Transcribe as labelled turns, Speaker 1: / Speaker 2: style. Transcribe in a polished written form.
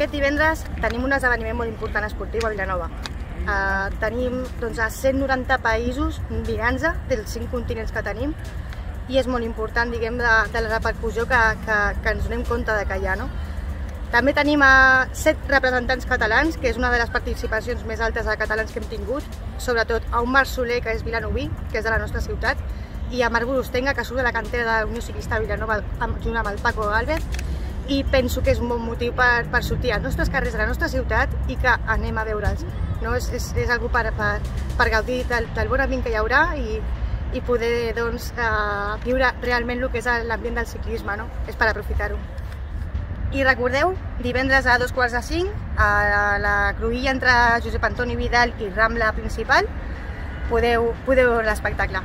Speaker 1: aquest divendres tenim un esdeveniment molt important esportiu a Vilanova. Tenim a 190 països mirant-nos dels 5 continents que tenim i és molt important, diguem, de la repercussió que ens donem compte que hi ha. També tenim 7 representants catalans, que és una de les participacions més altes de catalans que hem tingut, sobretot a un Marc Soler, que és vilanoví, que és de la nostra ciutat, i a Marc Borostenga, que surt de la cantera de Unió Ciclista Vilanova junt amb el Paco Gálvez, i penso que és un bon motiu per sortir als nostres carrers de la nostra ciutat i que anem a veure'ls. És algú per gaudir del bon ambient que hi haurà i poder viure realment el que és l'ambient del ciclisme, és per aprofitar-ho. I recordeu, divendres a 4:45, a la cruïlla entre Josep Antoni Vidal i Rambla Principal, podeu veure l'espectacle.